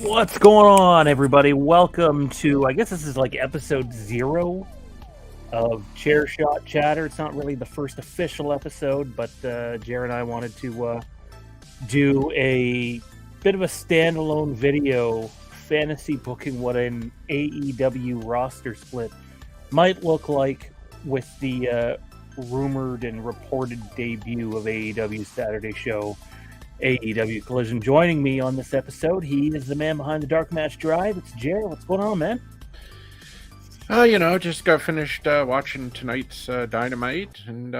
What's going on, everybody? Welcome to, I guess this is like episode 0 of Chair Shot Chatter. It's not really the first official episode, but Jared and I wanted to do a bit of a standalone video fantasy booking what an AEW roster split might look like with the rumored and reported debut of AEW's Saturday show, AEW Collision. Joining me on this episode, he is the man behind the Dark Match Drive. It's Jared. What's going on, man? Just got finished watching tonight's Dynamite, and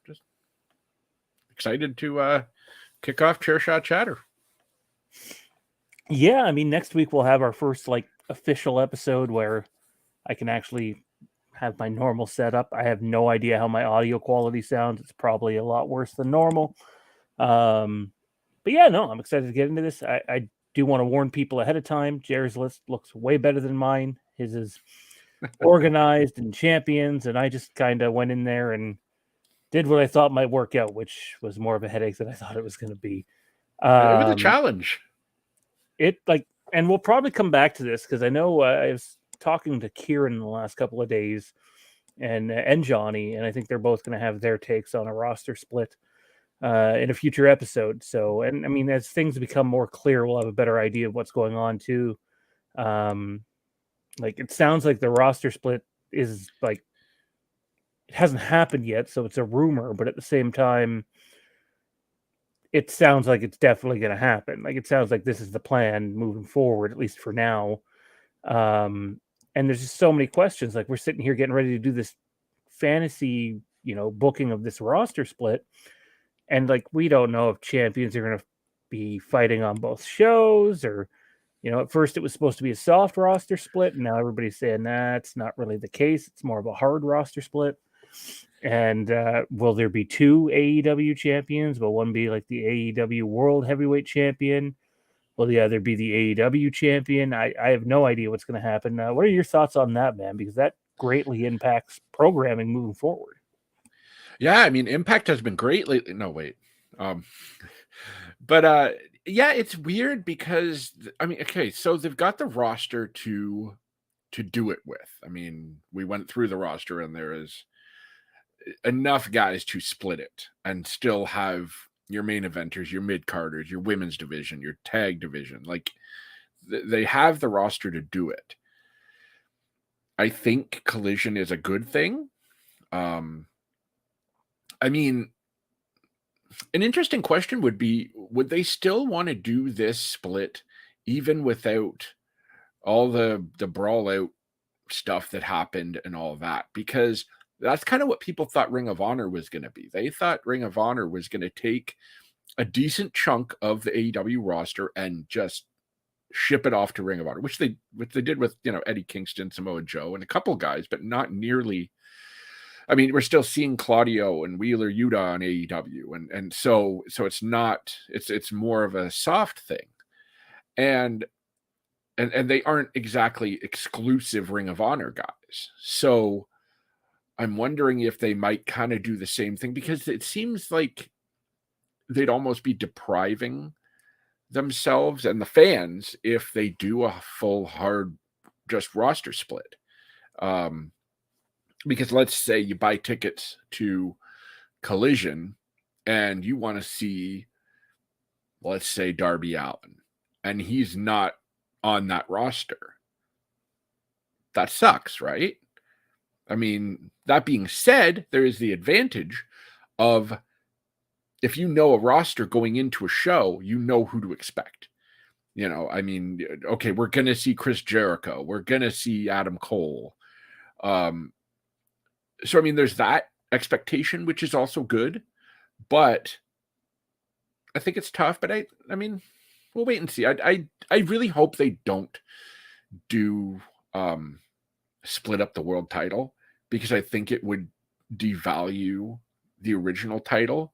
just excited to kick off Chair Shot Chatter. Yeah, I mean, next week we'll have our first official episode where I can actually have my normal setup. I have no idea how my audio quality sounds. It's probably a lot worse than normal. But yeah, no, I'm excited to get into this. I do want to warn people ahead of time. Jared's list looks way better than mine. His is organized and champions, and I just kind of went in there and did what I thought might work out, which was more of a headache than I thought it was going to be. It was a challenge. And we'll probably come back to this because I know I was talking to Kieran in the last couple of days and Johnny, and I think they're both going to have their takes on a roster split in a future episode. So, and I mean, as things become more clear, we'll have a better idea of what's going on too. It sounds like the roster split is it hasn't happened yet, so it's a rumor, but at the same time, it sounds like it's definitely going to happen. It sounds like this is the plan moving forward, at least for now. And there's just so many questions. We're sitting here getting ready to do this fantasy, booking of this roster split. And we don't know if champions are going to be fighting on both shows, or, at first it was supposed to be a soft roster split. And now everybody's saying that's not really the case. It's more of a hard roster split. And will there be 2 AEW champions? Will one be the AEW World Heavyweight Champion? Will the other be the AEW champion? I have no idea what's going to happen. What are your thoughts on that, man? Because that greatly impacts programming moving forward. Yeah, I mean, Impact has been great lately. No, wait. It's weird because, so they've got the roster to do it with. I mean, we went through the roster and there is enough guys to split it and still have your main eventers, your mid-carders, your women's division, your tag division. They have the roster to do it. I think Collision is a good thing. I mean, an interesting question would be, would they still want to do this split even without all the brawl out stuff that happened and all that? Because that's kind of what people thought Ring of Honor was going to be. They thought Ring of Honor was going to take a decent chunk of the AEW roster and just ship it off to Ring of Honor, which they did with, Eddie Kingston, Samoa Joe, and a couple guys, but not nearly. I mean, we're still seeing Claudio and Wheeler Yuta on AEW, and so it's not. It's more of a soft thing, and they aren't exactly exclusive Ring of Honor guys. So I'm wondering if they might kind of do the same thing, because it seems like they'd almost be depriving themselves and the fans if they do a full hard just roster split. Because let's say you buy tickets to Collision and you want to see, let's say, Darby Allin, and he's not on that roster. That sucks, right? I mean, that being said, there is the advantage of, if you know a roster going into a show, you know who to expect. I mean, okay, we're going to see Chris Jericho. We're going to see Adam Cole. So, I mean, there's that expectation, which is also good. But I think it's tough. But I mean, we'll wait and see. I really hope they don't do split up the world title, because I think it would devalue the original title.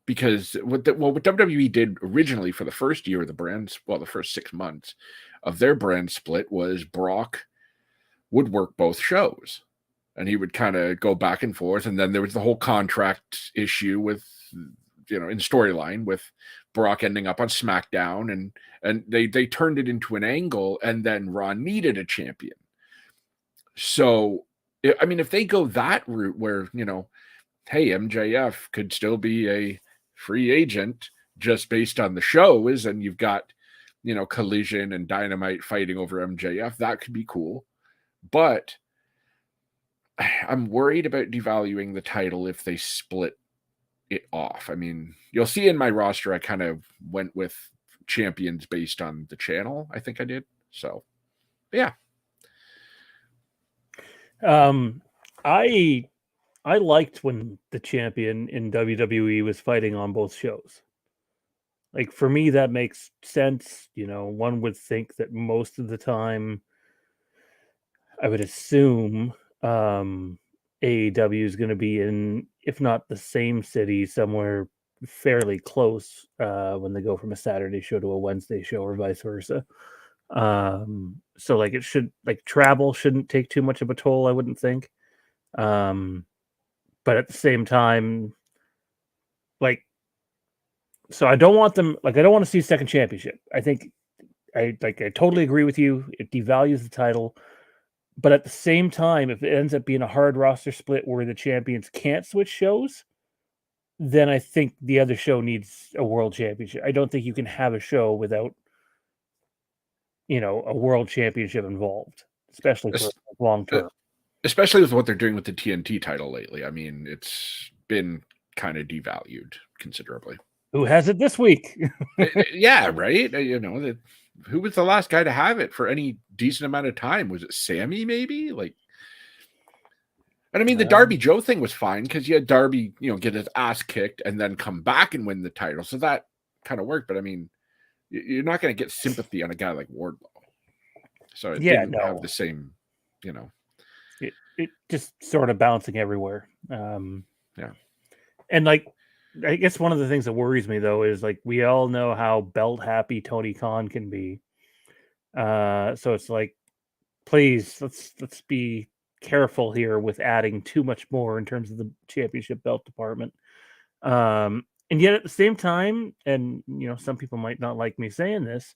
Because what WWE did originally for the first year of the brand's, the first 6 months of their brand split, was Brock would work both shows, and he would kind of go back and forth. And then there was the whole contract issue with in storyline with Brock ending up on SmackDown, and they turned it into an angle, and then Raw needed a champion. So, I mean, if they go that route where, hey, MJF could still be a free agent just based on the shows, and you've got, Collision and Dynamite fighting over MJF, that could be cool. But I'm worried about devaluing the title if they split it off. I mean, you'll see in my roster, I kind of went with champions based on the channel. I think I did. So, yeah. I liked when the champion in WWE was fighting on both shows. Like, for me, that makes sense. One would think that most of the time, I would assume AEW is going to be in, if not the same city, somewhere fairly close when they go from a Saturday show to a Wednesday show or vice versa. So like, it should, like, travel shouldn't take too much of a toll, I wouldn't think. But at the same time, like, so I don't want them, like, I don't want to see second championship. I think I totally agree with you. It devalues the title. But at the same time, if it ends up being a hard roster split where the champions can't switch shows, then I think the other show needs a world championship. I don't think you can have a show without, a world championship involved, especially for long term. Especially with what they're doing with the TNT title lately. I mean, it's been kind of devalued considerably. Who has it this week? Yeah, right. Who was the last guy to have it for any decent amount of time? Was it Sammy, maybe? And I mean, the Darby Joe thing was fine because you had Darby, get his ass kicked and then come back and win the title. So that kind of worked. But I mean, you're not going to get sympathy on a guy like Wardlow. So it didn't have the same, It just sort of bouncing everywhere. Yeah. And like, I guess one of the things that worries me though is, like, we all know how belt happy Tony Khan can be. So it's like, please, let's be careful here with adding too much more in terms of the championship belt department. And yet at the same time, and some people might not like me saying this,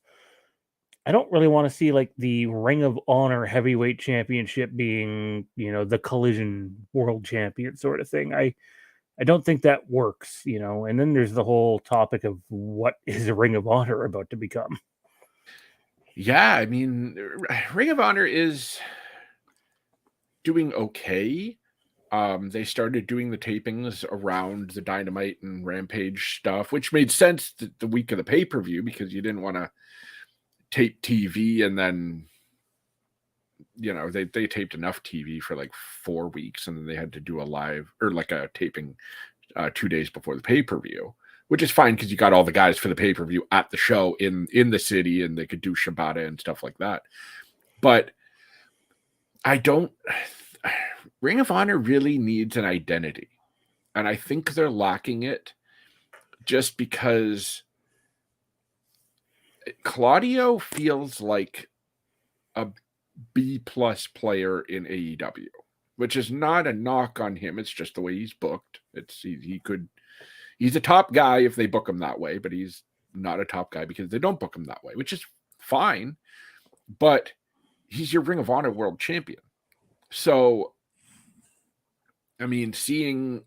I don't really want to see, like, the Ring of Honor heavyweight championship being, the Collision world champion sort of thing. I don't think that works, and then there's the whole topic of what is a Ring of Honor about to become. Yeah, I mean, Ring of Honor is doing okay. They started doing the tapings around the Dynamite and Rampage stuff, which made sense the week of the pay-per-view because you didn't want to tape TV and then, they taped enough TV for like 4 weeks and then they had to do a live or like a taping 2 days before the pay-per-view, which is fine because you got all the guys for the pay-per-view at the show in the city and they could do Shibata and stuff like that. But Ring of Honor really needs an identity. And I think they're lacking it just because Claudio feels like a B+ player in AEW, which is not a knock on him. It's just the way he's booked. He's a top guy if they book him that way, but he's not a top guy because they don't book him that way, which is fine. But he's your Ring of Honor world champion. So, I mean, seeing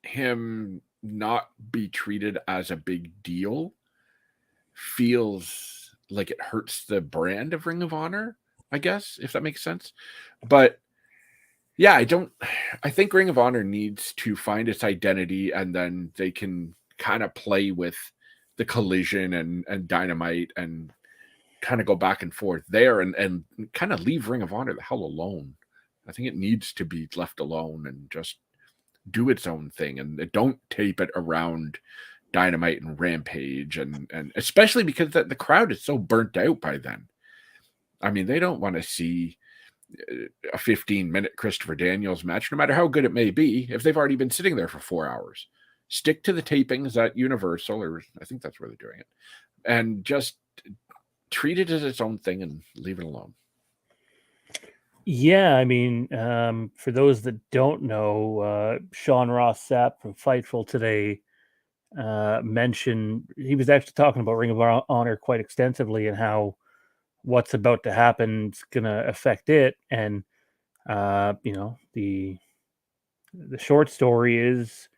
him not be treated as a big deal feels like it hurts the brand of Ring of Honor, I guess, if that makes sense. But yeah, I think Ring of Honor needs to find its identity and then they can kind of play with the Collision and Dynamite and kind of go back and forth there and kind of leave Ring of Honor the hell alone. I think it needs to be left alone and just do its own thing and don't tape it around Dynamite and Rampage and especially because the crowd is so burnt out by then. I mean, they don't want to see a 15-minute Christopher Daniels match, no matter how good it may be, if they've already been sitting there for 4 hours. Stick to the tapings at Universal, or I think that's where they're doing it, and just treat it as its own thing and leave it alone. Yeah, I mean, for those that don't know, Sean Ross Sapp from Fightful today mention, he was actually talking about Ring of Honor quite extensively and how what's about to happen is going to affect it. And, the short story is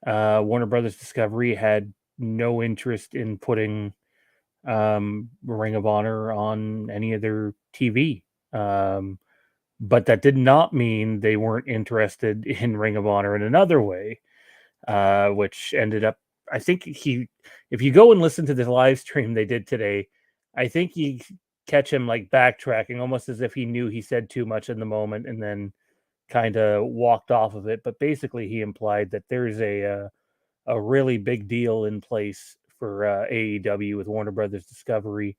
Warner Brothers Discovery had no interest in putting Ring of Honor on any of their TV. But that did not mean they weren't interested in Ring of Honor in another way, which ended up, I think if you go and listen to the live stream they did today, I think you catch him like backtracking, almost as if he knew he said too much in the moment and then kind of walked off of it. But basically, he implied that there's a really big deal in place for AEW with Warner Brothers Discovery.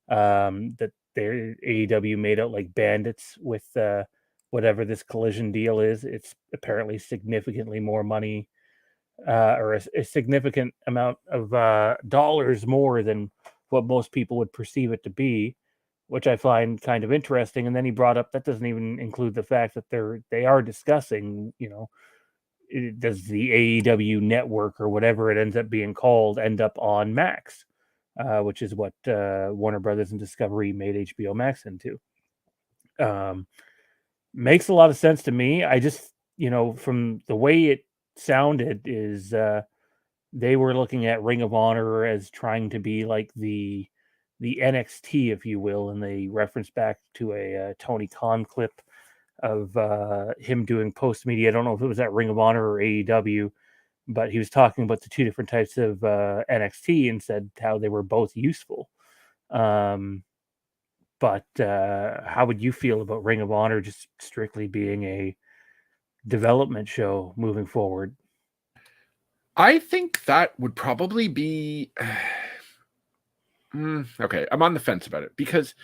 That their AEW made out like bandits with whatever this Collision deal is. It's apparently significantly more money, or a significant amount of dollars more than what most people would perceive it to be, which I find kind of interesting. And then he brought up that doesn't even include the fact that they are discussing, does the AEW network or whatever it ends up being called end up on Max, which is what Warner Brothers and Discovery made HBO Max into. Makes a lot of sense to me. I just, from the way it sounded, is they were looking at Ring of Honor as trying to be like the NXT, if you will, and they referenced back to a Tony Khan clip of him doing post media. I don't know if it was at Ring of Honor or AEW, but he was talking about the two different types of NXT and said how they were both useful. But how would you feel about Ring of Honor just strictly being a development show moving forward? I think that would probably be okay. I'm on the fence about it because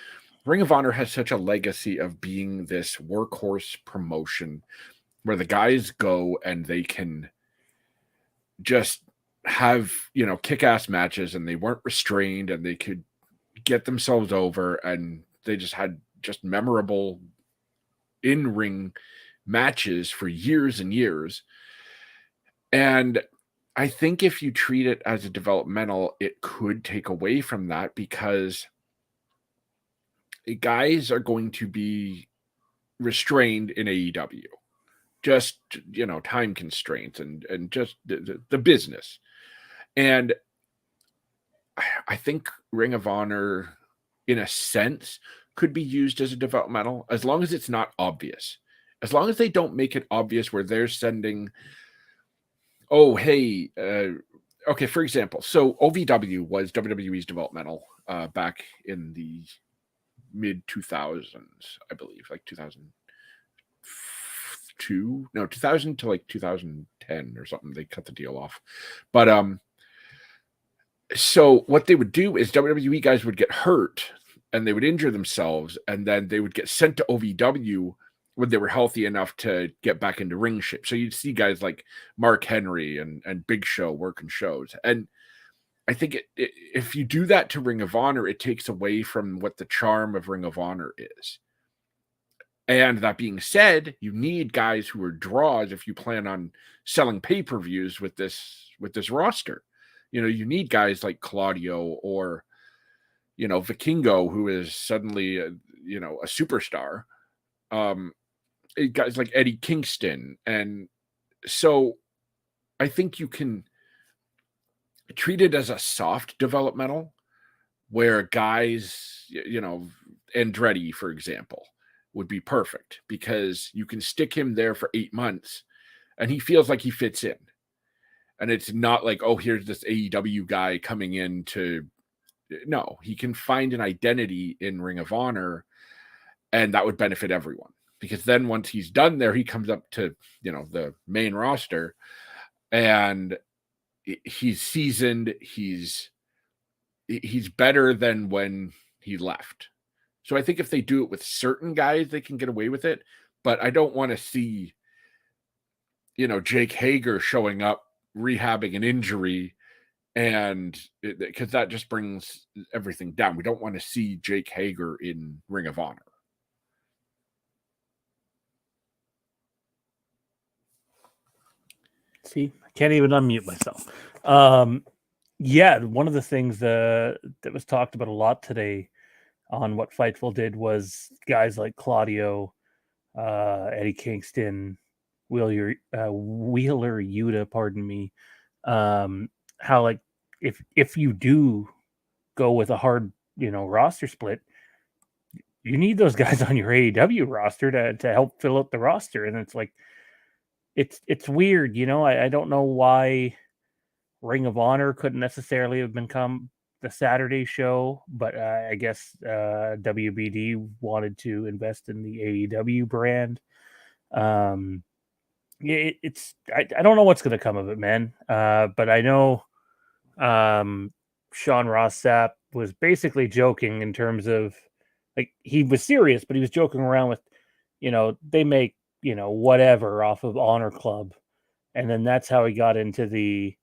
Ring of Honor has such a legacy of being this workhorse promotion where the guys go and they can just have, kick-ass matches and they weren't restrained and they could get themselves over and they just had just memorable in-ring matches for years and years. And I think if you treat it as a developmental, it could take away from that because guys are going to be restrained in AEW. Just, time constraints and just the business. And I think Ring of Honor, in a sense, could be used as a developmental as long as it's not obvious. As long as they don't make it obvious where they're sending, oh, hey, okay, for example, so OVW was WWE's developmental back in the mid 2000s, I believe, like 2000. 2000 to like 2010 or something. They cut the deal off. But so what they would do is WWE guys would get hurt and they would injure themselves and then they would get sent to OVW when they were healthy enough to get back into ring shape. So you'd see guys like Mark Henry and Big Show working shows. And I think if you do that to Ring of Honor, it takes away from what the charm of Ring of Honor is. And that being said, you need guys who are draws if you plan on selling pay-per-views with this roster. You need guys like Claudio or, Vikingo, who is suddenly, a superstar. Guys like Eddie Kingston. And so I think you can treat it as a soft developmental where guys, Andretti, for example, would be perfect because you can stick him there for 8 months and he feels like he fits in. And it's not like, oh, here's this AEW guy coming in to, no, he can find an identity in Ring of Honor and that would benefit everyone because then once he's done there, he comes up to, the main roster and he's seasoned. He's better than when he left. So I think if they do it with certain guys, they can get away with it. But I don't want to see, Jake Hager showing up, rehabbing an injury, and because that just brings everything down. We don't want to see Jake Hager in Ring of Honor. See, I can't even unmute myself. Yeah, one of the things that was talked about a lot today on what Fightful did was guys like Claudio, Eddie Kingston, Wheeler Yuta, pardon me. How like if you do go with a hard roster split, you need those guys on your AEW roster to help fill out the roster, and it's like it's weird, I don't know why Ring of Honor couldn't necessarily have become the Saturday show, but I guess WBD wanted to invest in the AEW brand. I don't know what's going to come of it, man. But I know Sean Ross Sapp was basically joking in terms of like he was serious, but he was joking around with, they make whatever off of Honor Club, and then that's how he got into the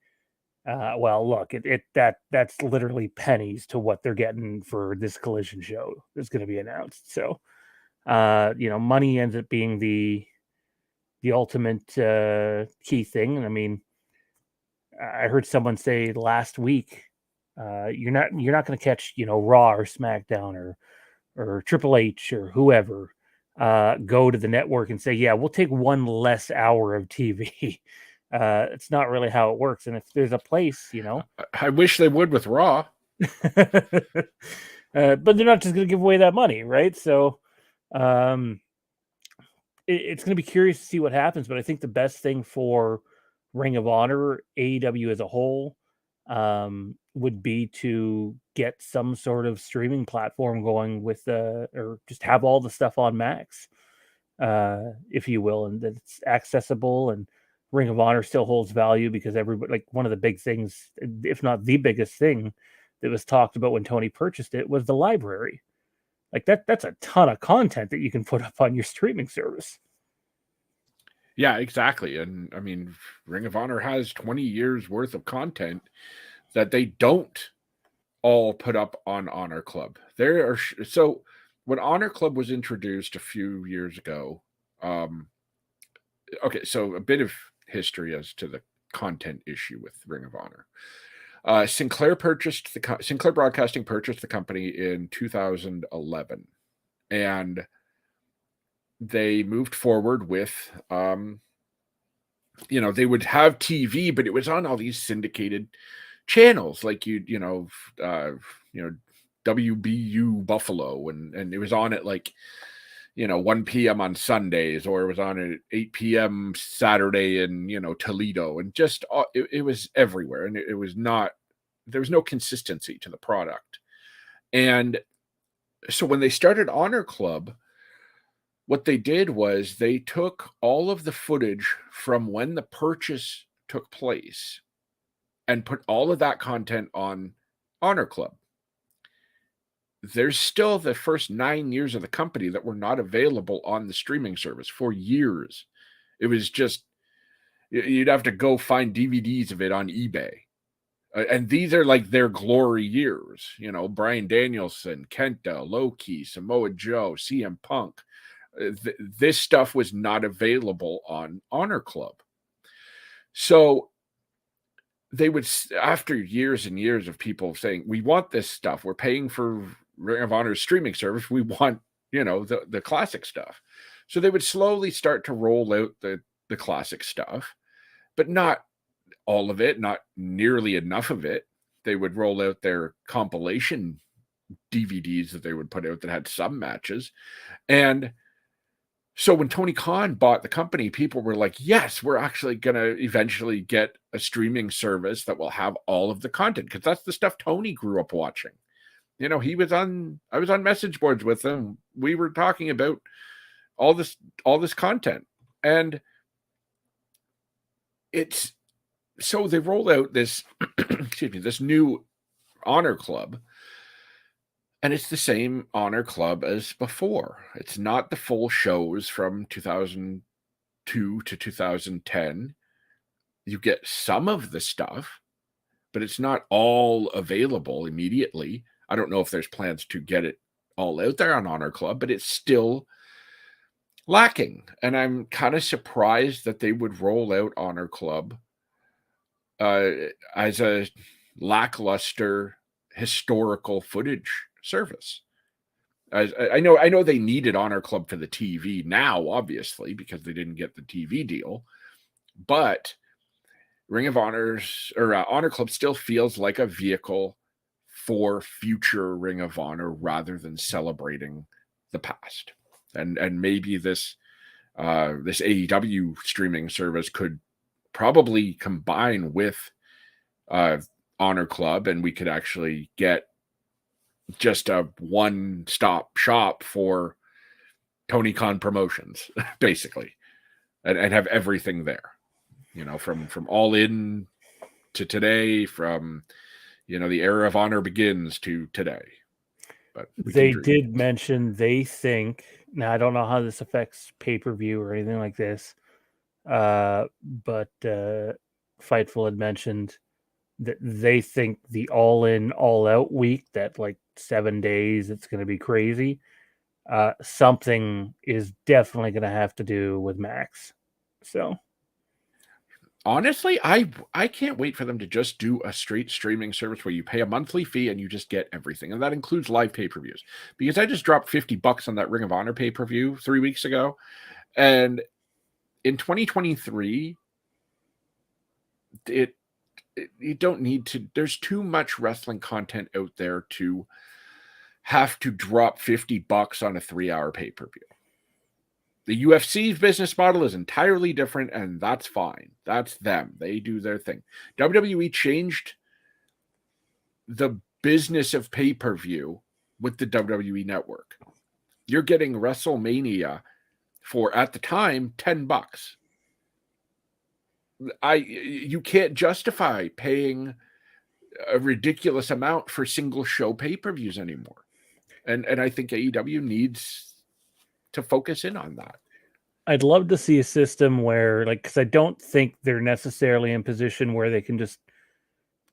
well, look, that's literally pennies to what they're getting for this Collision show that's going to be announced. So, money ends up being the ultimate key thing. And I mean, I heard someone say last week, you're not going to catch Raw or SmackDown or Triple H or whoever go to the network and say, yeah, we'll take one less hour of TV. It's not really how it works. And if there's a place, I wish they would with Raw. but they're not just going to give away that money, right? So it's going to be curious to see what happens. But I think the best thing for Ring of Honor, AEW as a whole, would be to get some sort of streaming platform going with or just have all the stuff on Max, if you will, and that it's accessible, and Ring of Honor still holds value because everybody, like, one of the big things, if not the biggest thing that was talked about when Tony purchased it, was the library. Like that's a ton of content that you can put up on your streaming service. Yeah, exactly. And I mean, Ring of Honor has 20 years worth of content that they don't all put up on Honor Club. There are so when Honor Club was introduced a few years ago, okay, so a bit of history as to the content issue with Ring of Honor. Sinclair Broadcasting purchased the company in 2011, and they moved forward with, they would have TV, but it was on all these syndicated channels, like WBU Buffalo, and it was on at like 1 p.m. on Sundays, or it was on at 8 p.m. Saturday in Toledo, and just it was everywhere, and it was not, there was no consistency to the product. And so when they started Honor Club, what they did was they took all of the footage from when the purchase took place and put all of that content on Honor Club. There's still the first 9 years of the company that were not available on the streaming service for years. It was just, you'd have to go find DVDs of it on eBay. And these are like their glory years, Bryan Danielson, Kenta, Low-Ki, Samoa Joe, CM Punk. This stuff was not available on Honor Club. So they would, after years and years of people saying, we want this stuff, we're paying for Ring of Honor's streaming service, we want, the classic stuff. So they would slowly start to roll out the classic stuff, but not all of it, not nearly enough of it. They would roll out their compilation DVDs that they would put out that had some matches. And so when Tony Khan bought the company, people were like, yes, we're actually going to eventually get a streaming service that will have all of the content, because that's the stuff Tony grew up watching. I was on message boards with him. We were talking about all this content. And it's, so they rolled out this, this new Honor Club, and it's the same Honor Club as before. It's not the full shows from 2002 to 2010. You get some of the stuff, but it's not all available immediately. I don't know if there's plans to get it all out there on Honor Club, but it's still lacking. And I'm kind of surprised that they would roll out Honor Club as a lackluster historical footage service. I know they needed Honor Club for the TV now, obviously, because they didn't get the TV deal. But Ring of Honor's or Honor Club still feels like a vehicle for future Ring of Honor rather than celebrating the past. And maybe this AEW streaming service could probably combine with Honor Club, and we could actually get just a one-stop shop for Tony Khan promotions, basically, and have everything there, from All In to today, from the era of Honor begins to today. But they did mention they think, now I don't know how this affects pay-per-view or anything like this, but Fightful had mentioned that they think the all-in, all-out week, that like 7 days, it's going to be crazy. Something is definitely going to have to do with Max. So honestly, I can't wait for them to just do a straight streaming service where you pay a monthly fee and you just get everything. And that includes live pay-per-views. Because I just dropped $50 on that Ring of Honor pay-per-view 3 weeks ago. And in 2023, you don't need to, there's too much wrestling content out there to have to drop $50 on a 3-hour pay-per-view. The UFC's business model is entirely different, and that's fine. That's them. They do their thing. WWE changed the business of pay-per-view with the WWE Network. You're getting WrestleMania for, at the time, $10. You can't justify paying a ridiculous amount for single show pay-per-views anymore. And I think AEW needs to focus in on that. I'd love to see a system where, like, because I don't think they're necessarily in position where they can just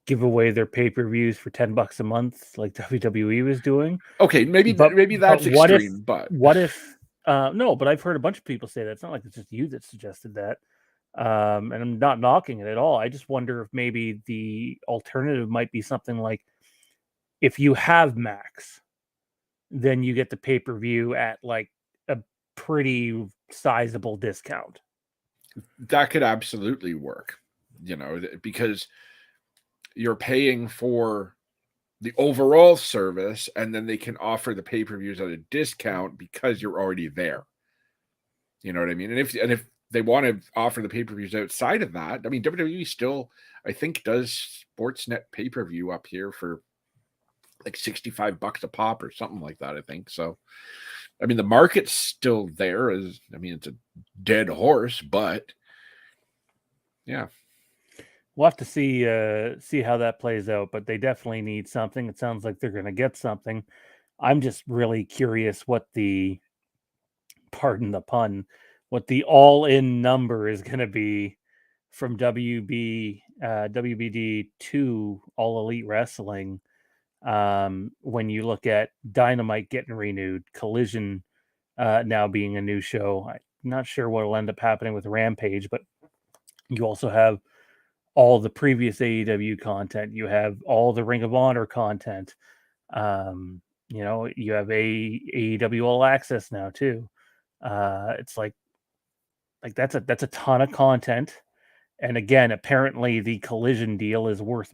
give away their pay-per-views for $10 a month like WWE was doing. Okay, maybe that's extreme, but what if no, but I've heard a bunch of people say that. It's not like it's just you that suggested that. And I'm not knocking it at all. I just wonder if maybe the alternative might be something like, if you have Max, then you get the pay-per-view at like a pretty sizable discount. That could absolutely work, because you're paying for the overall service, and then they can offer the pay-per-views at a discount because you're already there. You know what I mean? And if they want to offer the pay-per-views outside of that, I mean, WWE still, I think, does Sportsnet pay-per-view up here for like $65 a pop or something like that, I think. So, I mean, the market's still there. It's a dead horse, but yeah. We'll have to see how that plays out, but they definitely need something. It sounds like they're going to get something. I'm just really curious what the, pardon the pun, what the all-in number is going to be from WBD to All Elite Wrestling. When you look at Dynamite getting renewed, Collision now being a new show, I'm not sure what will end up happening with Rampage, but you also have all the previous AEW content. You have all the Ring of Honor content. You have AEW All Access now too. It's like that's a ton of content. And again, apparently the Collision deal is worth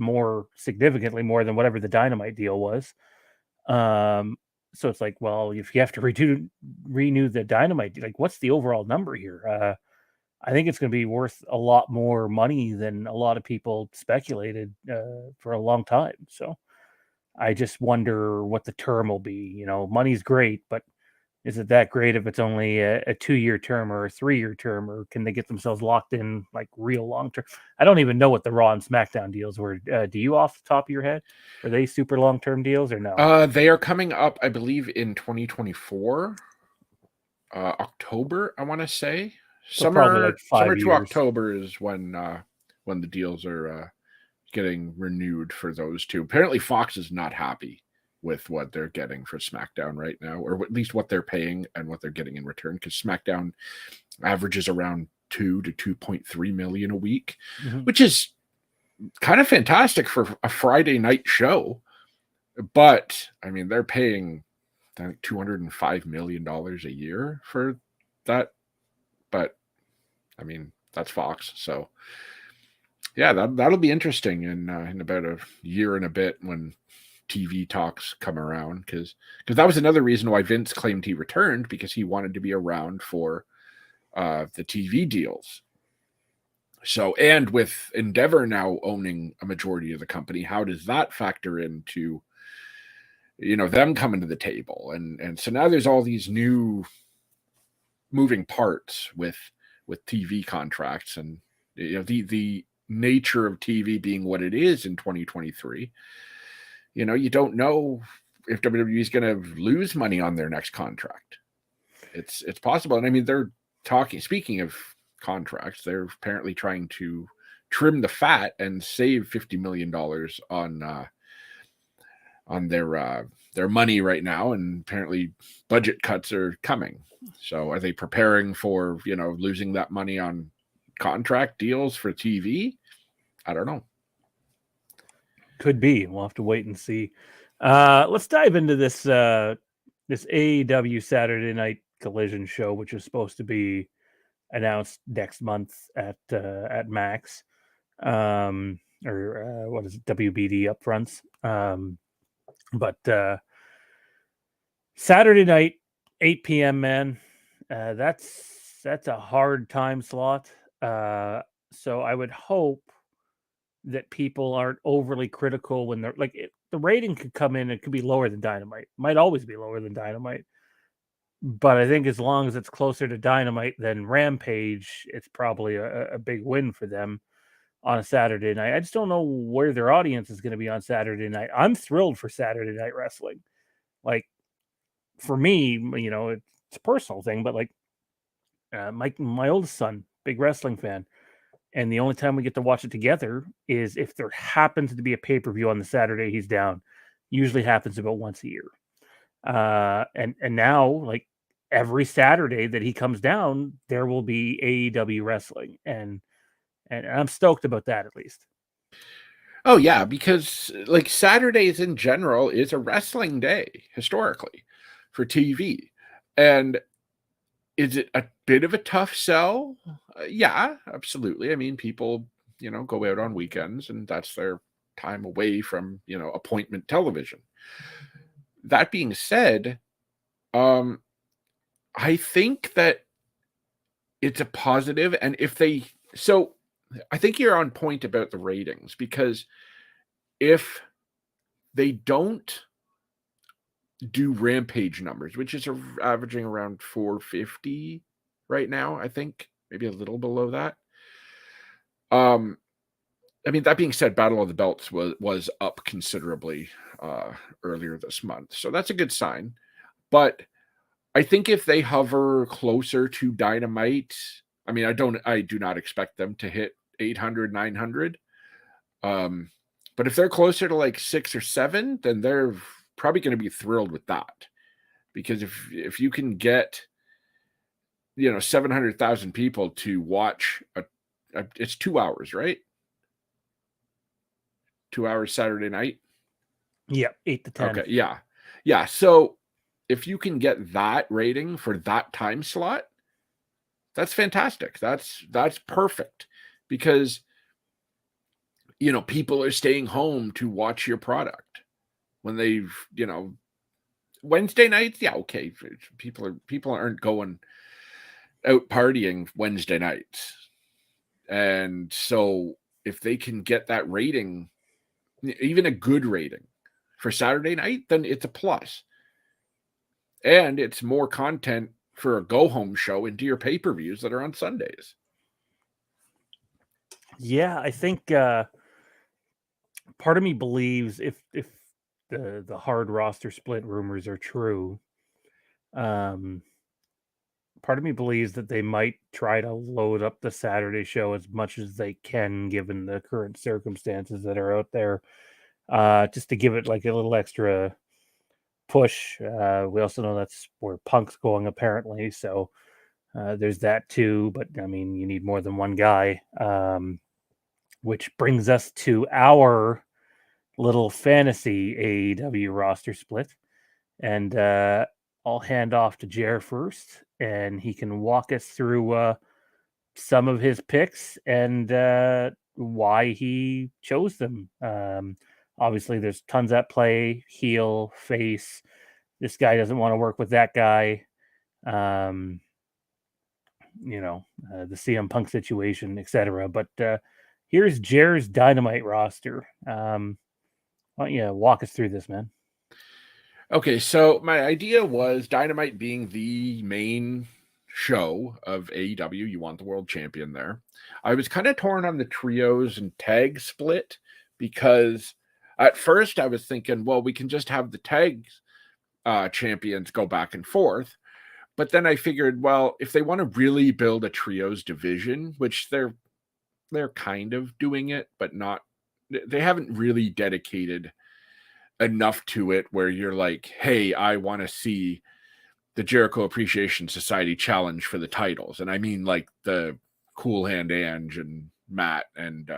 significantly more than whatever the Dynamite deal was. So it's like, well, if you have to renew the Dynamite, like, what's the overall number here? I think it's going to be worth a lot more money than a lot of people speculated for a long time. So I just wonder what the term will be. Money's great, but is it that great if it's only a 2-year term or a 3-year term, or can they get themselves locked in like real long term? I don't even know what the Raw and SmackDown deals were. Do you off the top of your head? Are they super long term deals or no? They are coming up, I believe, in 2024, October, I want to say. So probably like 5 summer years. to October is when the deals are getting renewed for those two. Apparently, Fox is not happy with what they're getting for SmackDown right now, or at least what they're paying and what they're getting in return, because SmackDown averages around 2 to 2.3 million a week, which is kind of fantastic for a Friday night show. But I mean, they're paying I think $205 million a year for that. But I mean, that's Fox. So yeah, that'll be interesting in about a year and a bit when TV talks come around, because that was another reason why Vince claimed he returned, because he wanted to be around for the TV deals. So, and with Endeavor now owning a majority of the company, how does that factor into them coming to the table? And so now there's all these new moving parts with TV contracts, and the nature of TV being what it is in 2023. You don't know if WWE is going to lose money on their next contract. It's possible. And I mean, they're speaking of contracts, they're apparently trying to trim the fat and save $50 million on their money right now. And apparently budget cuts are coming. So are they preparing for, losing that money on contract deals for TV? I don't know. Could be. We'll have to wait and see. Let's dive into this AEW Saturday Night Collision show, which is supposed to be announced next month at Max, or what is it, WBD upfronts. But Saturday night, 8 p.m. Man, that's a hard time slot. So I would hope that people aren't overly critical when they're like the rating could come in. It could be lower than Dynamite. Might always be lower than Dynamite. But I think as long as it's closer to Dynamite than Rampage, it's probably a big win for them on a Saturday night. I just don't know where their audience is going to be on Saturday night. I'm thrilled for Saturday Night Wrestling. Like, for me, it's a personal thing, but like, my oldest son, big wrestling fan, and the only time we get to watch it together is if there happens to be a pay-per-view on the Saturday he's down. Usually happens about once a year. And now, like, every Saturday that he comes down, there will be AEW wrestling, and I'm stoked about that, at least. Oh yeah, because like Saturdays in general is a wrestling day historically for TV. And is it a bit of a tough sell? Yeah, absolutely. I mean, people, go out on weekends and that's their time away from, appointment television. That being said, I think that it's a positive. And so I think you're on point about the ratings, because if they don't do Rampage numbers, which is averaging around 450 right now, I think maybe a little below that. I mean, that being said, Battle of the Belts was up considerably earlier this month, so that's a good sign. But I think if they hover closer to Dynamite, I mean, I do not expect them to hit 800, 900. But if they're closer to like 6 or 7, then they're probably going to be thrilled with that. Because if you can get 700,000 people to watch it's 2 hours, right? 2 hours Saturday night. Yeah, 8 to 10. Okay, yeah. So if you can get that rating for that time slot, that's fantastic. That's perfect, because people are staying home to watch your product when they've Wednesday nights. Yeah, okay, people aren't going out partying Wednesday nights, and so if they can get that rating, even a good rating for Saturday night, then it's a plus. And it's more content for a go-home show into your pay-per-views that are on Sundays. Yeah, I think part of me believes if the hard roster split rumors are true, part of me believes that they might try to load up the Saturday show as much as they can, given the current circumstances that are out there, just to give it like a little extra push. We also know that's where Punk's going, apparently, so there's that too. But I mean, you need more than one guy. which brings us to our little fantasy AEW roster split. And I'll hand off to Jer first, and he can walk us through some of his picks and why he chose them. Obviously, there's tons at play: heel, face. This guy doesn't want to work with that guy. The CM Punk situation, etc. But here's Jer's Dynamite roster. Why don't you walk us through this, man? Okay, so my idea was Dynamite being the main show of AEW. You want the world champion there. I was kind of torn on the trios and tag split because at first I was thinking, well, we can just have the tag champions go back and forth. But then I figured, well, if they want to really build a trios division, which they're kind of doing it, but not, they haven't really dedicated enough to it where you're like, hey, I want to see the Jericho Appreciation Society challenge for the titles. And I mean like the Cool Hand Ange and Matt and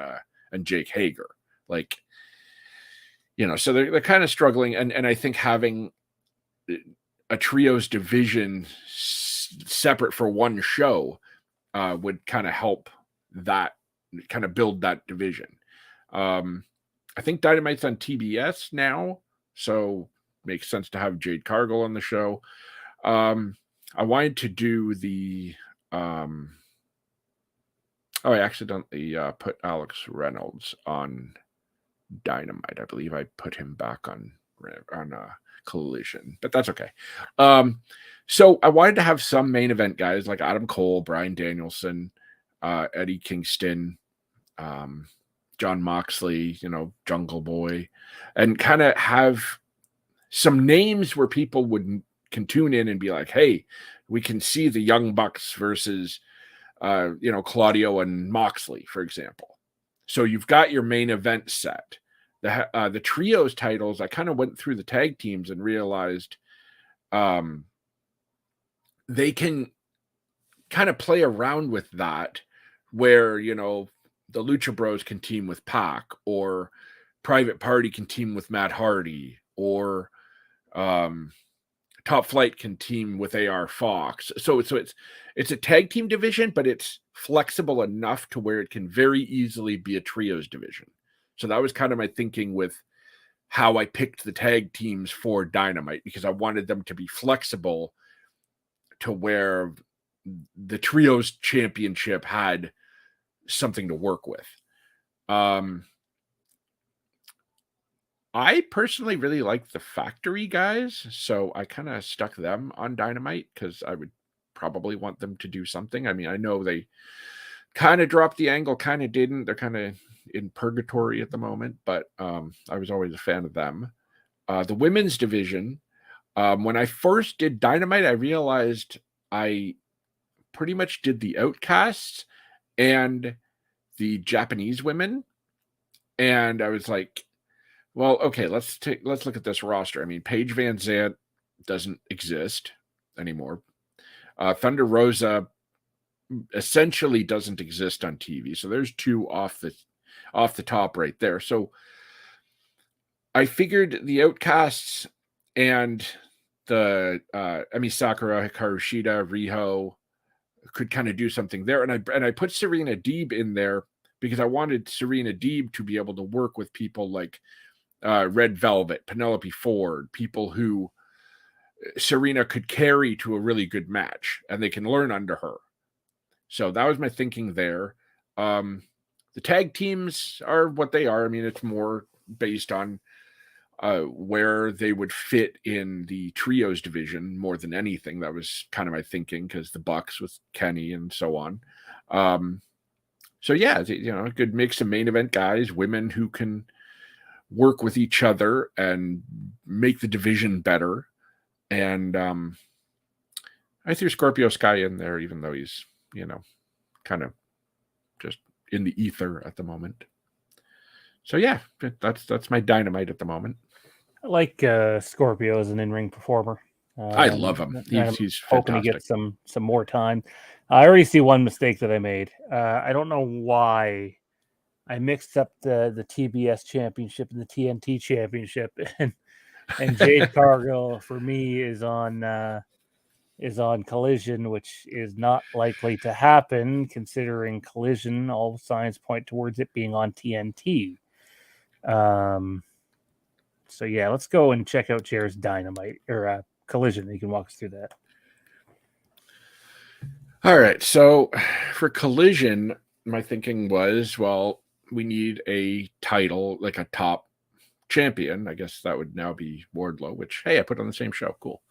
Jake Hager. Like, so they're kind of struggling. And I think having a trios division separate for one show would kind of help that, kind of build that division. I think Dynamite's on TBS now, so makes sense to have Jade Cargill on the show. I wanted to do the I accidentally put Alex Reynolds on Dynamite. I believe I put him back on Collision, but that's okay. So I wanted to have some main event guys like Adam Cole, Bryan Danielson, Eddie Kingston, John Moxley, Jungle Boy, and kind of have some names where people can tune in and be like, hey, we can see the Young Bucks versus, Claudio and Moxley, for example. So you've got your main event set. The trios titles, I kind of went through the tag teams and realized they can kind of play around with that where, the Lucha Bros can team with Pac, or Private Party can team with Matt Hardy, or Top Flight can team with AR Fox. So it's a tag team division, but it's flexible enough to where it can very easily be a trios division. So that was kind of my thinking with how I picked the tag teams for Dynamite, because I wanted them to be flexible to where the trios championship had something to work with. I personally really like the Factory guys, so I kind of stuck them on Dynamite because I would probably want them to do something. I mean, I know they kind of dropped the angle, kind of didn't. They're kind of in purgatory at the moment, but I was always a fan of them. The women's division, when I first did Dynamite, I realized I pretty much did the Outcasts and the Japanese women. And I was like, well, okay, let's look at this roster. I mean, Paige Van Zant doesn't exist anymore. Thunder Rosa essentially doesn't exist on TV. So there's two off the top right there. So I figured the Outcasts and the Sakura, Hikaru Shida, Riho could kind of do something there. And I put Serena Deeb in there because I wanted Serena Deeb to be able to work with people like Red Velvet, Penelope Ford, people who Serena could carry to a really good match and they can learn under her. So that was my thinking there. The tag teams are what they are. I mean, it's more based on where they would fit in the trios division more than anything. That was kind of my thinking, because the Bucks with Kenny and so on. So yeah, a good mix of main event guys, women who can work with each other and make the division better. And I threw Scorpio Sky in there, even though he's, kind of just in the ether at the moment. So yeah, that's my Dynamite at the moment. I like Scorpio as an in-ring performer. I love him. He's hoping fantastic. he gets some more time. I already see one mistake that I made. I don't know why I mixed up the TBS championship and the TNT championship, and Jade Cargill for me is on Collision, which is not likely to happen considering Collision. All signs point towards it being on TNT. So yeah, let's go and check out Jared's Dynamite or Collision. You can walk us through that. All right. So for Collision, my thinking was, well, we need a title, like a top champion. I guess that would now be Wardlow, which, hey, I put on the same show. Cool.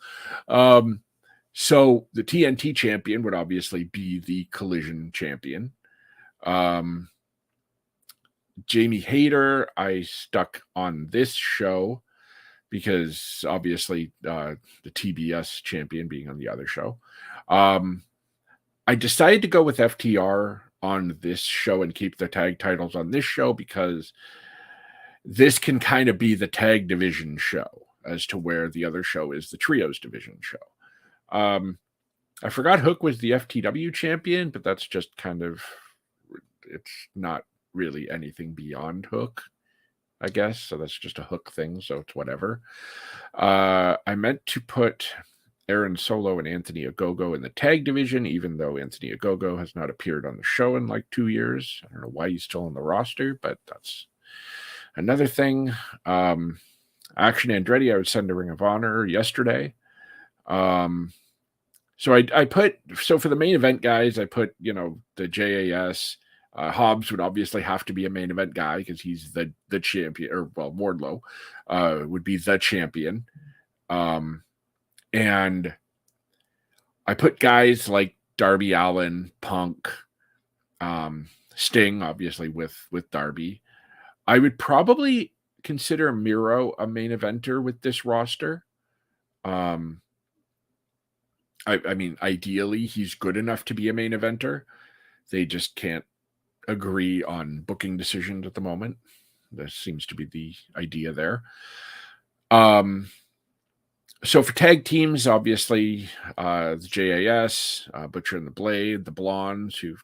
So the TNT champion would obviously be the Collision champion. Jamie Hayter, I stuck on this show because obviously the TBS champion being on the other show. I decided to go with FTR on this show and keep the tag titles on this show because this can kind of be the tag division show as to where the other show is the trios division show. I forgot Hook was the FTW champion, but that's just kind of, it's not really anything beyond Hook, I guess. So that's just a Hook thing. So it's whatever. I meant to put Aaron Solo and Anthony Ogogo in the tag division, even though Anthony Ogogo has not appeared on the show in like 2 years. I don't know why he's still on the roster, but that's another thing. Action Andretti, I would send to Ring of Honor yesterday. So I put, so for the main event guys, I put, the JAS. Hobbs would obviously have to be a main event guy because he's the champion, or well, Wardlow would be the champion. And I put guys like Darby Allin, Punk, Sting, obviously with Darby. I would probably consider Miro a main eventer with this roster. I mean, ideally, he's good enough to be a main eventer. They just can't agree on booking decisions at the moment. That seems to be the idea there. So for tag teams, obviously, the JAS, Butcher and the Blade, the Blondes, who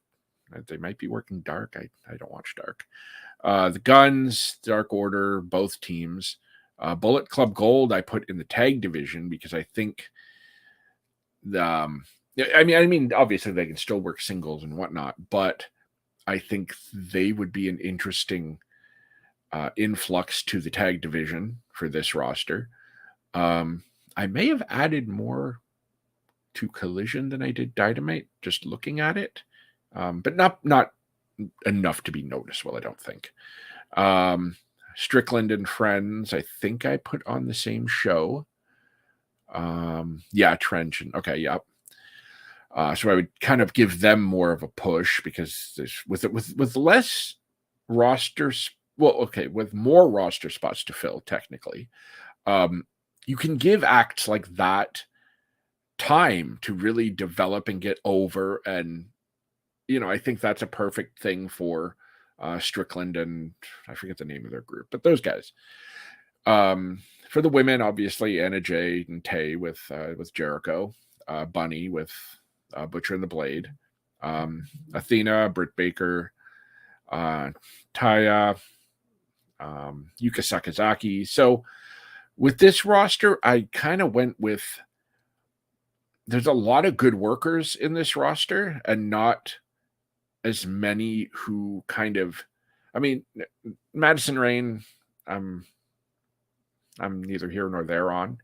they might be working Dark. I don't watch Dark. The Guns, Dark Order, both teams. Bullet Club Gold, I put in the tag division because I think I mean, obviously they can still work singles and whatnot, but I think they would be an interesting influx to the tag division for this roster. I may have added more to Collision than I did Dynamite, just looking at it, but not enough to be noticeable, I don't think. Strickland and Friends, I think I put on the same show. Yeah, Trench. Okay, yeah. So I would kind of give them more of a push because there's with less rosters. Well, okay, with more roster spots to fill, technically, you can give acts like that time to really develop and get over. And I think that's a perfect thing for Strickland and I forget the name of their group, but those guys. For the women, obviously Anna Jay and Tay with Jericho, Bunny with Butcher and the Blade, Athena, Britt Baker, Taya, Yuka Sakazaki. So with this roster, I kind of went with, there's a lot of good workers in this roster and not as many who kind of, I mean, Madison Rain, I'm neither here nor there on.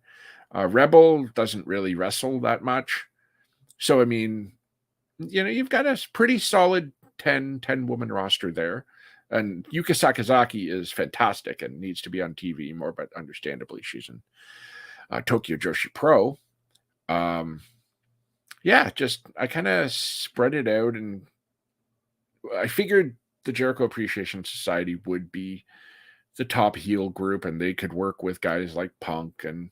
Rebel doesn't really wrestle that much. So, I mean, you've got a pretty solid 10 woman roster there. And Yuka Sakazaki is fantastic and needs to be on TV more, but understandably, she's in Tokyo Joshi Pro. Yeah, just I kind of spread it out, and I figured the Jericho Appreciation Society would be the top heel group, and they could work with guys like Punk and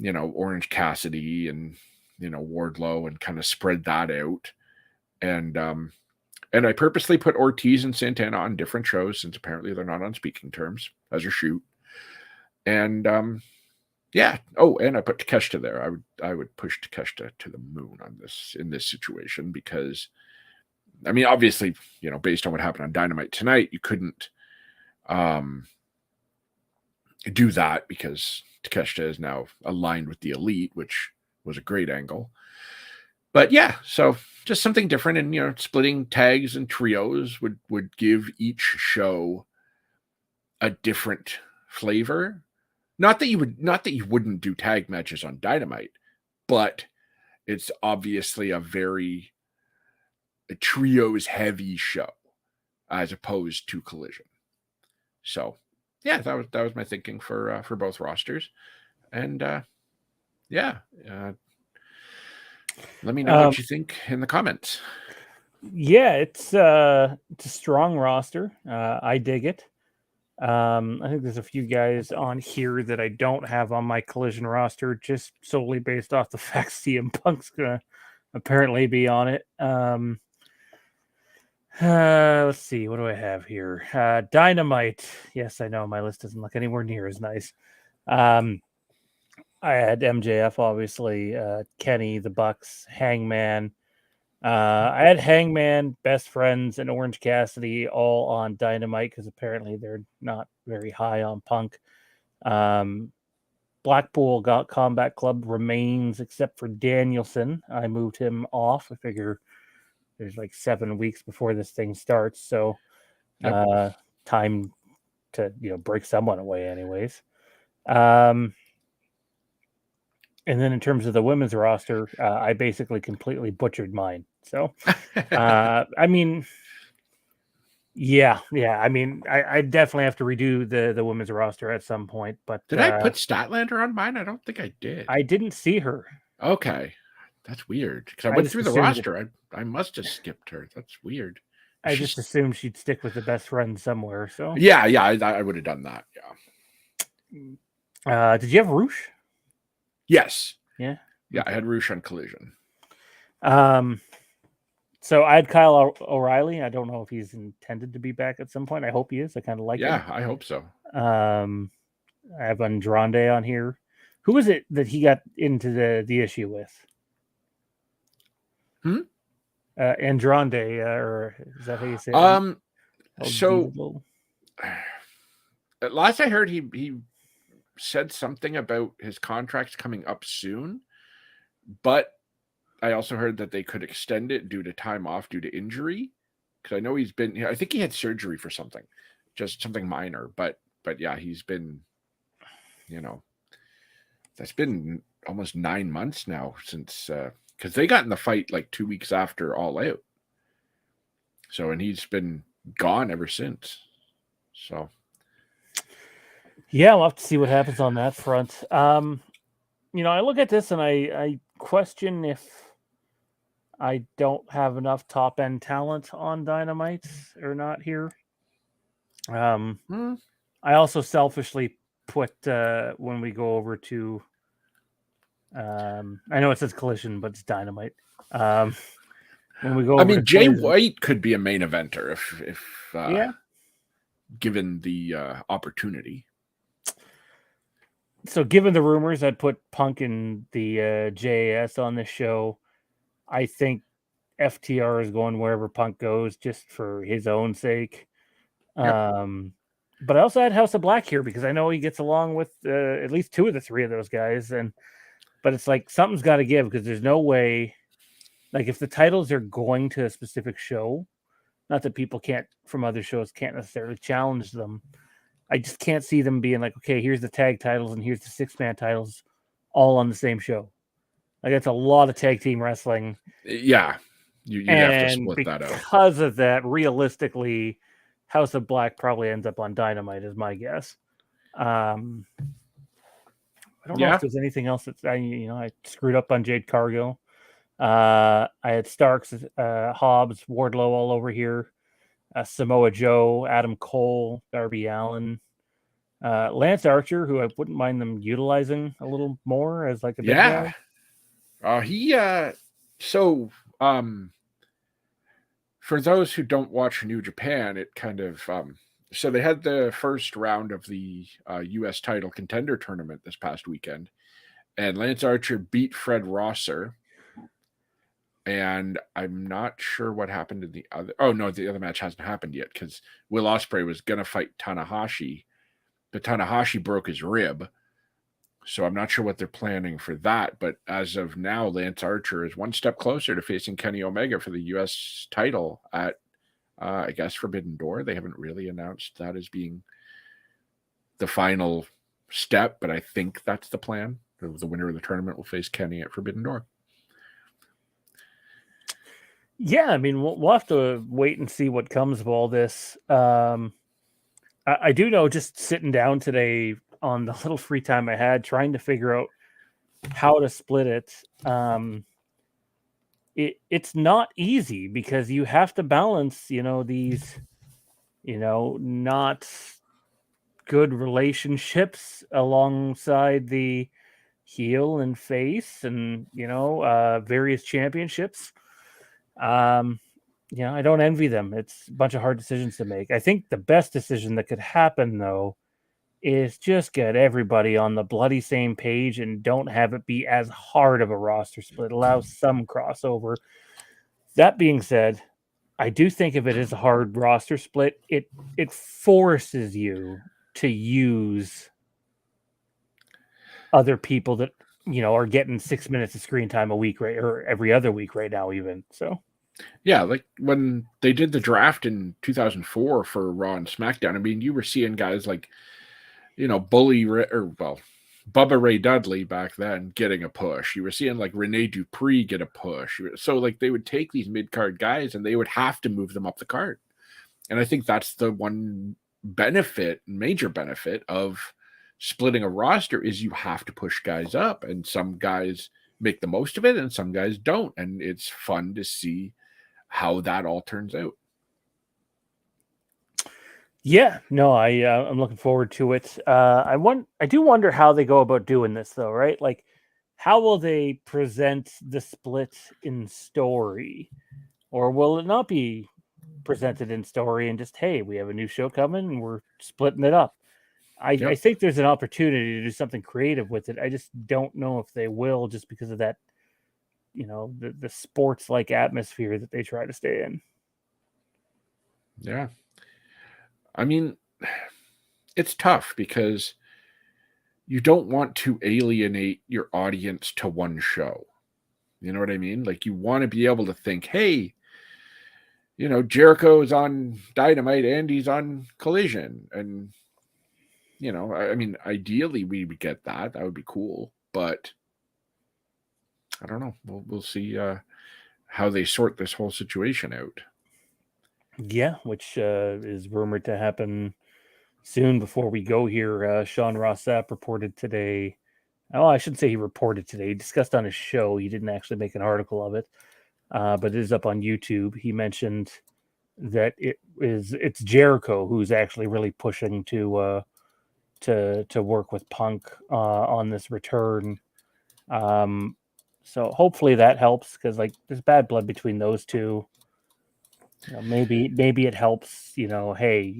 Orange Cassidy and Wardlow and kind of spread that out. And I purposely put Ortiz and Santana on different shows since apparently they're not on speaking terms as a shoot. And yeah. Oh, and I put Takeshita there. I would push Takeshita to the moon on this in this situation because I mean, obviously, based on what happened on Dynamite tonight, you couldn't do that because Takeshita is now aligned with the Elite, which was a great angle. But yeah, so just something different, and splitting tags and trios would give each show a different flavor. Not that you wouldn't do tag matches on Dynamite, but it's obviously a trios heavy show as opposed to Collision. So yeah, that was my thinking for both rosters, and let me know what you think in the comments. Yeah, it's a strong roster. I dig it. I think there's a few guys on here that I don't have on my Collision roster, just solely based off the fact CM Punk's gonna apparently be on it. Let's see, what do I have here? Dynamite. Yes, I know my list doesn't look anywhere near as nice. I had MJF, obviously, Kenny, the Bucks, Hangman. I had Hangman, Best Friends, and Orange Cassidy all on Dynamite because apparently they're not very high on Punk. Blackpool got Combat Club remains except for Danielson. I moved him off. I figure there's like 7 weeks before this thing starts, so time to break someone away, anyways. And then in terms of the women's roster, I basically completely butchered mine. So, I mean, yeah. I mean, I definitely have to redo the women's roster at some point. But did I put Statlander on mine? I don't think I did. I didn't see her. Okay, that's weird because I went through the roster. I must have skipped her. That's weird. I just assumed she'd stick with the Best Friend somewhere. So yeah, I would have done that. Yeah. Did you have Roosh? Yes. Yeah. I had Roosh on Collision. So I had Kyle O'Reilly. I don't know if he's intended to be back at some point. I hope he is. I kind of like him. Yeah, I hope so. I have Andrade on here. Who is it that he got into the issue with? Andrade, or is that how you say it? So last I heard, he said something about his contracts coming up soon, but I also heard that they could extend it due to time off due to injury, because I know I think he had surgery for something, just something minor, but yeah, he's been, that's been almost 9 months now since, because they got in the fight like 2 weeks after All Out. So, and he's been gone ever since. So yeah, we'll have to see what happens on that front. I look at this and I question if I don't have enough top end talent on Dynamite or not here. I also selfishly put when we go over to I know it says Collision, but it's Dynamite. When we go, Jay White could be a main eventer if given the opportunity. So, given the rumors, I'd put Punk and the JAS on this show. I think FTR is going wherever Punk goes, just for his own sake. Yep. But I also had House of Black here because I know he gets along with at least 2 of the 3 of those guys, but it's like something's got to give because there's no way. Like if the titles are going to a specific show, not that people from other shows can't necessarily challenge them. I just can't see them being like, okay, here's the tag titles and here's the 6-man titles all on the same show. Like that's a lot of tag team wrestling. Yeah. You have to split that out. Because of that, realistically, House of Black probably ends up on Dynamite is my guess. I don't know if there's anything else that I screwed up on Jade Cargill. I had Starks, Hobbs, Wardlow all over here. Samoa Joe, Adam Cole, Darby Allin, Lance Archer, who I wouldn't mind them utilizing a little more as like a big guy. For those who don't watch New Japan, it kind of so they had the first round of the U.S. title contender tournament this past weekend, and Lance Archer beat Fred Rosser. And I'm not sure what happened in the other. Oh, no, the other match hasn't happened yet because Will Ospreay was going to fight Tanahashi, but Tanahashi broke his rib. So I'm not sure what they're planning for that. But as of now, Lance Archer is one step closer to facing Kenny Omega for the U.S. title at, I guess, Forbidden Door. They haven't really announced that as being the final step, but I think that's the plan. The winner of the tournament will face Kenny at Forbidden Door. Yeah, I mean, we'll have to wait and see what comes of all this. I do know, just sitting down today on the little free time I had, trying to figure out how to split it. It's not easy because you have to balance, these, not good relationships alongside the heel and face and, various championships. I don't envy them. It's a bunch of hard decisions to make. I think the best decision that could happen, though, is just get everybody on the bloody same page and don't have it be as hard of a roster split. Allow some crossover. That being said, I do think if it is a hard roster split, it forces you to use other people that are getting 6 minutes of screen time a week, right, or every other week right now, even. So yeah, like when they did the draft in 2004 for Raw and SmackDown, I mean, you were seeing guys like, Bubba Ray Dudley back then getting a push. You were seeing like Rene Dupree get a push. So like they would take these mid-card guys and they would have to move them up the card. And I think that's the one major benefit of splitting a roster is you have to push guys up, and some guys make the most of it and some guys don't. And it's fun to see how that all turns out. yeah, no, I'm looking forward to it. I do wonder how they go about doing this, though, right? Like, how will they present the split in story, or will it not be presented in story and just, hey, we have a new show coming and we're splitting it up? I think there's an opportunity to do something creative with it. I just don't know if they will, just because of that, the sports like atmosphere that they try to stay in. Yeah. I mean, it's tough because you don't want to alienate your audience to one show. You know what I mean? Like, you want to be able to think, hey, Jericho's on Dynamite, Andy's on Collision. And, I mean, ideally we would get that. That would be cool. But I don't know. We'll see how they sort this whole situation out. Yeah, which is rumored to happen soon. Before we go here, Sean Ross Sapp reported today. Oh, I shouldn't say he reported today. He discussed on his show. He didn't actually make an article of it, but it is up on YouTube. He mentioned that it's Jericho who's actually really pushing to work with Punk on this return. So hopefully that helps, because like there's bad blood between those two. Maybe it helps. Hey,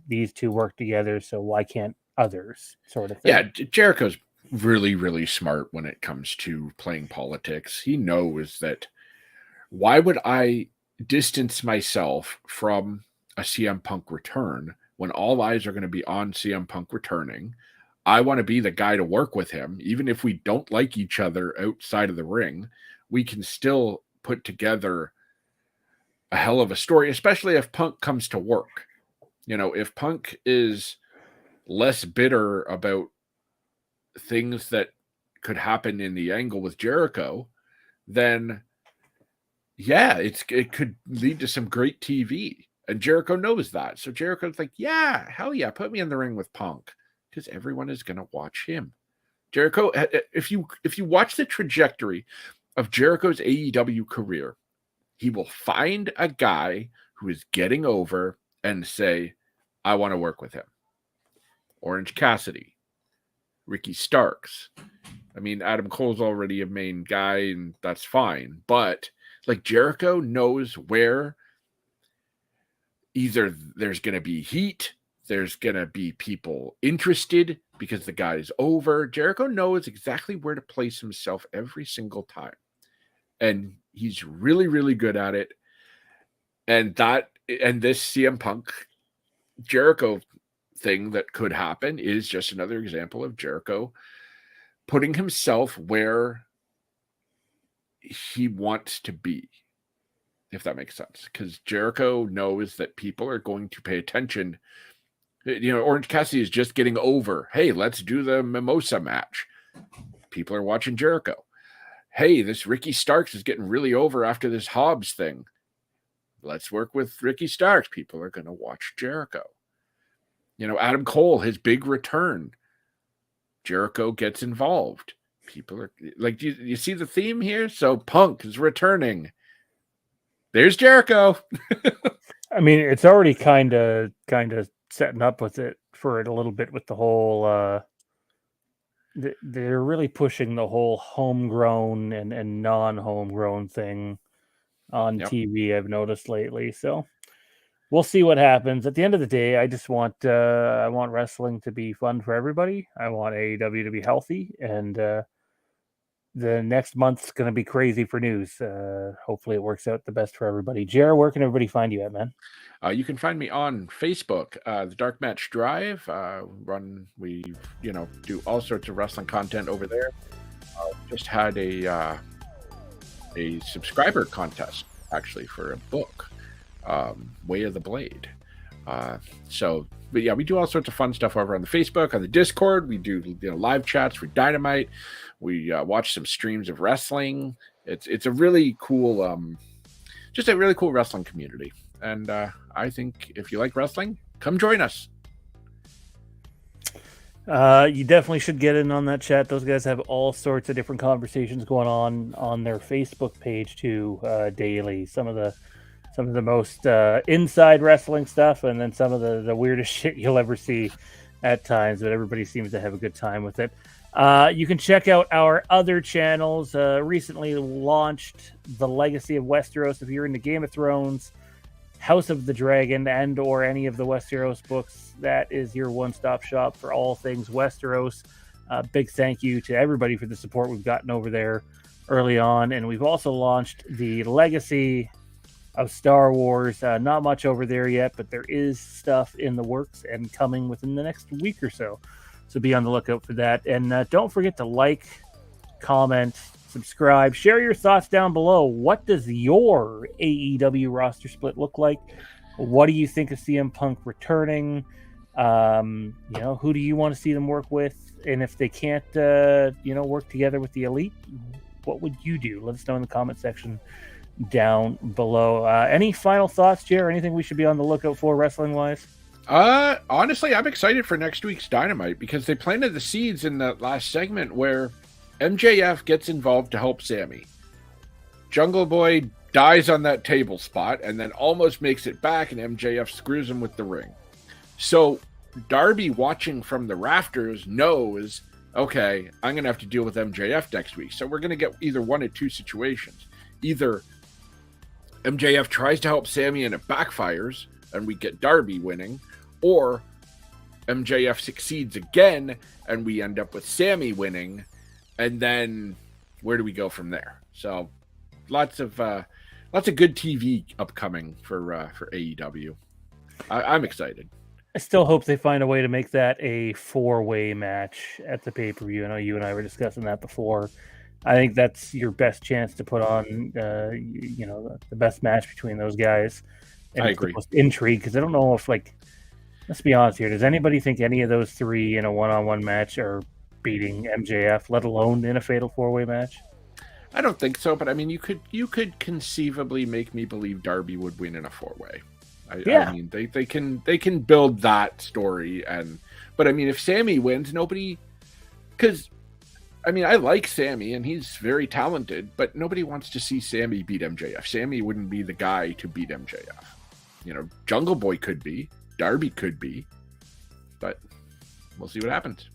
these two work together, so why can't others? Sort of thing. Yeah, Jericho's really, really smart when it comes to playing politics. He knows that. Why would I distance myself from a CM Punk return when all eyes are going to be on CM Punk returning? I want to be the guy to work with him. Even if we don't like each other outside of the ring, we can still put together a hell of a story, especially if Punk comes to work. If Punk is less bitter about things that could happen in the angle with Jericho, then yeah, it could lead to some great TV. And Jericho knows that. So Jericho's like, yeah, hell yeah, put me in the ring with Punk, because everyone is going to watch him. Jericho, if you watch the trajectory of Jericho's AEW career, he will find a guy who is getting over and say, I want to work with him. Orange Cassidy, Ricky Starks. I mean, Adam Cole's already a main guy, and that's fine. But like, Jericho knows where either there's going to be heat, there's going to be people interested because the guy's over. Jericho knows exactly where to place himself every single time. and he's really, really good at it. And this CM Punk Jericho thing that could happen is just another example of Jericho putting himself where he wants to be, if that makes sense. Because Jericho knows that people are going to pay attention. Orange Cassidy is just getting over. Hey, let's do the Mimosa match. People are watching Jericho. Hey, this Ricky Starks is getting really over after this Hobbs thing. Let's work with Ricky Starks. People are going to watch Jericho. Adam Cole, his big return. Jericho gets involved. People are like, you see the theme here? So Punk is returning. There's Jericho. I mean, it's already kind of setting up with it for it a little bit with the whole. They're really pushing the whole homegrown and non-homegrown thing on TV. I've noticed lately, so we'll see what happens. At the end of the day, I just want wrestling to be fun for everybody. I want AEW to be healthy, and the next month's going to be crazy for news. Hopefully, it works out the best for everybody. Jer, where can everybody find you at, man? You can find me on Facebook, the Dark Match Drive. We do all sorts of wrestling content over there. Just had a subscriber contest actually for a book, Way of the Blade. But yeah, we do all sorts of fun stuff over on the Facebook, on the Discord. We do live chats for Dynamite. We watch some streams of wrestling. It's a really cool, just a really cool wrestling community. And I think if you like wrestling, come join us. You definitely should get in on that chat. Those guys have all sorts of different conversations going on their Facebook page too, daily. Some of the most inside wrestling stuff, and then some of the weirdest shit you'll ever see at times. But everybody seems to have a good time with it. You can check out our other channels. Recently launched The Legacy of Westeros. If you're into Game of Thrones, House of the Dragon, and or any of the Westeros books, that is your one-stop shop for all things Westeros. Big thank you to everybody for the support we've gotten over there early on. And we've also launched the Legacy of Star Wars. Not much over there yet, but there is stuff in the works and coming within the next week or so. So be on the lookout for that. And don't forget to like, comment, subscribe, share your thoughts down below. What does your AEW roster split look like? What do you think of CM Punk returning? Who do you want to see them work with? And if they can't, work together with the Elite, what would you do? Let us know in the comment section down below. Any final thoughts, Jer? Anything we should be on the lookout for wrestling-wise? Honestly, I'm excited for next week's Dynamite because they planted the seeds in the last segment where MJF gets involved to help Sammy. Jungle Boy dies on that table spot and then almost makes it back, and MJF screws him with the ring. So Darby, watching from the rafters, knows, okay, I'm going to have to deal with MJF next week. So we're going to get either one of two situations. Either MJF tries to help Sammy and it backfires and we get Darby winning, or MJF succeeds again and we end up with Sammy winning. And then where do we go from there? So lots of good TV upcoming for AEW. I'm excited. I still hope they find a way to make that a 4-way match at the pay-per-view. I know you and I were discussing that before. I think that's your best chance to put on, the best match between those guys. And I agree. The most intrigue, because I don't know if, let's be honest here. Does anybody think any of those three in a one-on-one match are beating MJF, let alone in a fatal 4-way match? I don't think so, but I mean, you could conceivably make me believe Darby would win in a 4-way. I mean, they can build that story, but I mean, if Sammy wins, because I mean, I like Sammy and he's very talented, but nobody wants to see Sammy beat MJF. Sammy wouldn't be the guy to beat MJF. Jungle Boy could be, Darby could be, but we'll see what happens.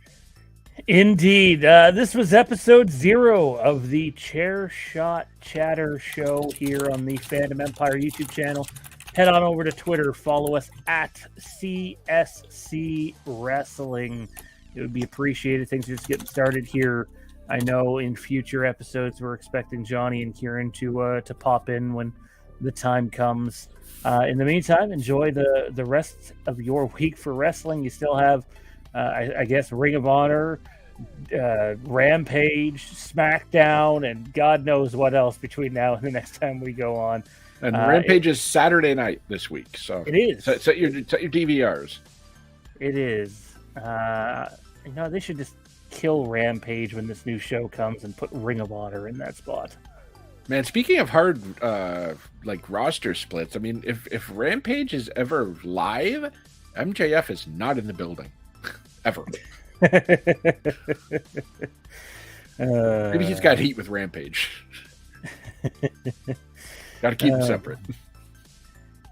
Indeed. This was episode 0 of the Chair Shot Chatter show here on the Fandom Empire YouTube channel. Head on over to Twitter. Follow us at CSC Wrestling. It would be appreciated. Things are just getting started here I know in future episodes we're expecting Johnny and Kieran to pop in when the time comes. In the meantime, enjoy the rest of your week for wrestling. You still have, I guess, Ring of Honor, Rampage, SmackDown, and God knows what else between now and the next time we go on. And Rampage is Saturday night this week, so it is. Set your DVRs. It is. They should just kill Rampage when this new show comes and put Ring of Honor in that spot. Man, speaking of hard roster splits, I mean, if Rampage is ever live, MJF is not in the building ever. Maybe he's got heat with Rampage. Got to keep them separate.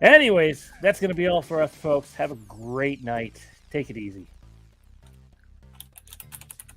Anyways, that's going to be all for us, folks. Have a great night. Take it easy.